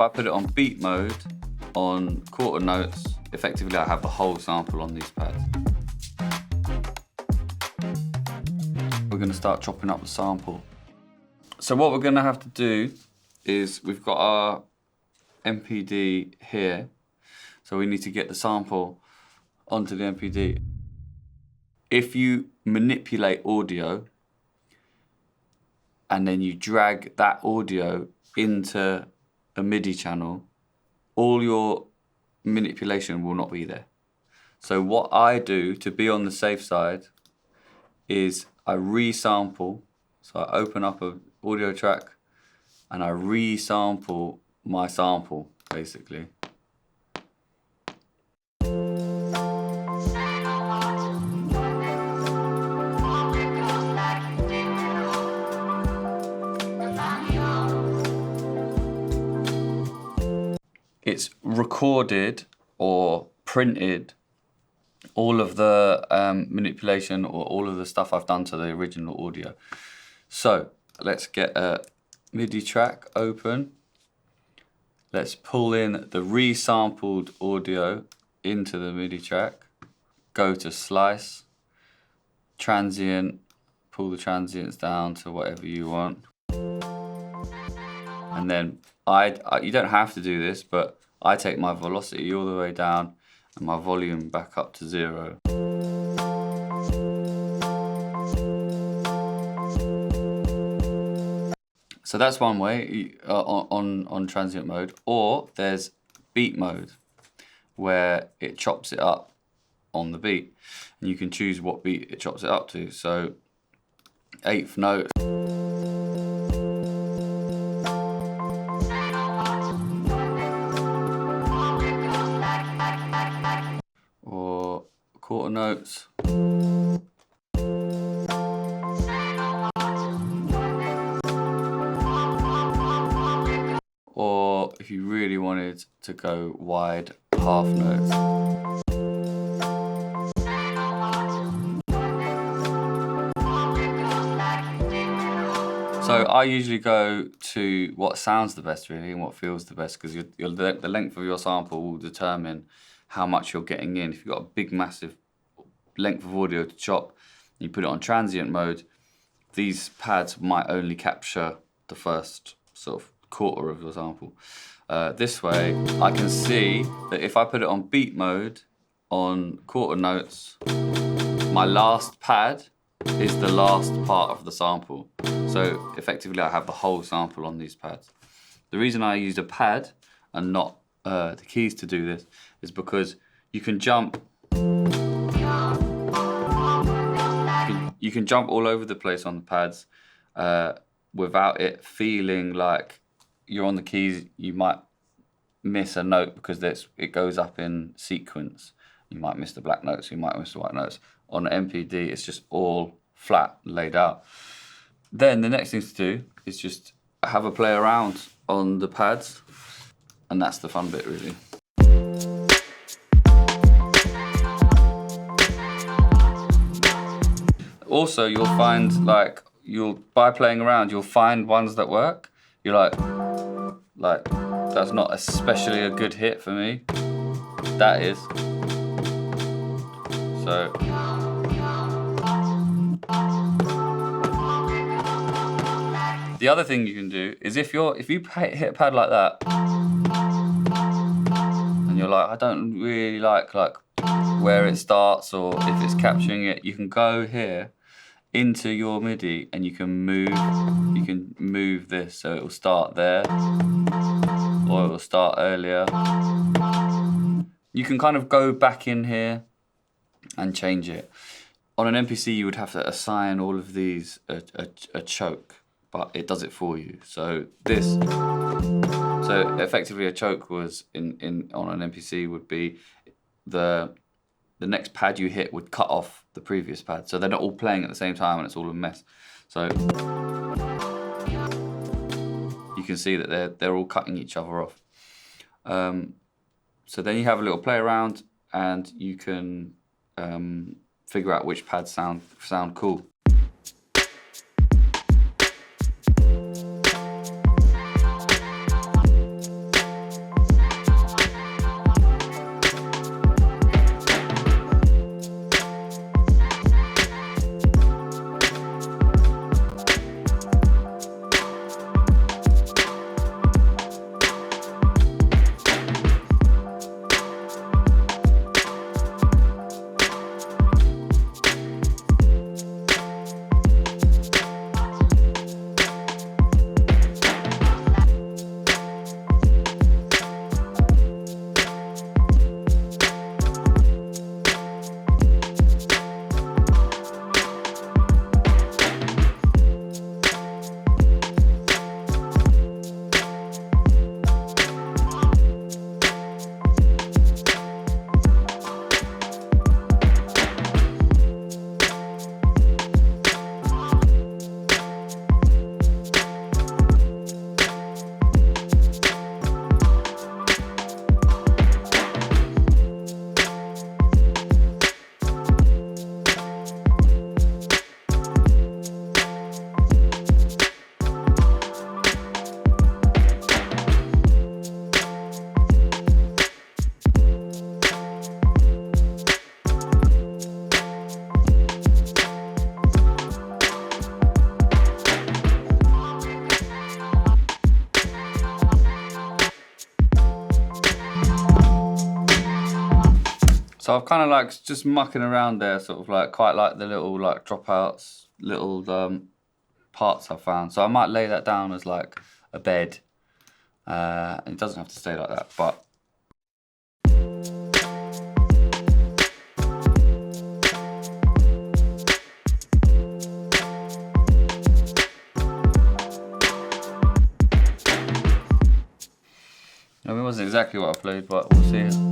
If I put it on beat mode, on quarter notes, effectively I have the whole sample on these pads. We're going to start chopping up the sample. So what we're going to have to do is we've got our MPD here, so we need to get the sample onto the MPD. If you manipulate audio and then you drag that audio into a MIDI channel, all your manipulation will not be there. So what I do to be on the safe side is I resample. So I open up an audio track and I resample my sample, basically. It's recorded or printed all of the manipulation or all of the stuff I've done to the original audio. So let's get a MIDI track open. Let's pull in the resampled audio into the MIDI track. Go to slice, transient, pull the transients down to whatever you want. And then you don't have to do this, but I take my velocity all the way down and my volume back up to 0. So that's one way on transient mode, or there's beat mode where it chops it up on the beat, and you can choose what beat it chops it up to. So 8th note. Or quarter notes. Or if you really wanted to go wide, half notes. So I usually go to what sounds the best really and what feels the best, because the length of your sample will determine how much you're getting in. If you've got a big massive length of audio to chop, you put it on transient mode, these pads might only capture the first sort of quarter of your sample. This way I can see that if I put it on beat mode on quarter notes, my last pad is the last part of the sample. So effectively I have the whole sample on these pads. The reason I used a pad and not the keys to do this is because you can jump you can jump all over the place on the pads without it feeling like you're on the keys. You might miss a note because it goes up in sequence. You might miss the black notes, you might miss the white notes. On MPD, it's just all flat, laid out. Then the next thing to do is just have a play around on the pads, and that's the fun bit, really. Also, you'll find, by playing around, you'll find ones that work. You're like, that's not especially a good hit for me. That is. So. The other thing you can do is if you hit a pad like that, and you're like, I don't really like where it starts or if it's capturing it, you can go here into your MIDI and you can move this so it will start there or it will start earlier. You can kind of go back in here and change it. On an MPC you would have to assign all of these a choke, but it does it for you. So effectively a choke was on an MPC would be the next pad you hit would cut off the previous pad. So they're not all playing at the same time and it's all a mess. So you can see that they're all cutting each other off. So then you have a little play around and you can figure out which pads sound cool. So I've kind of like just mucking around there, sort of like quite like the little like dropouts, little parts I found. So I might lay that down as like a bed. It doesn't have to stay like that, but. I mean, it wasn't exactly what I played, but we'll see.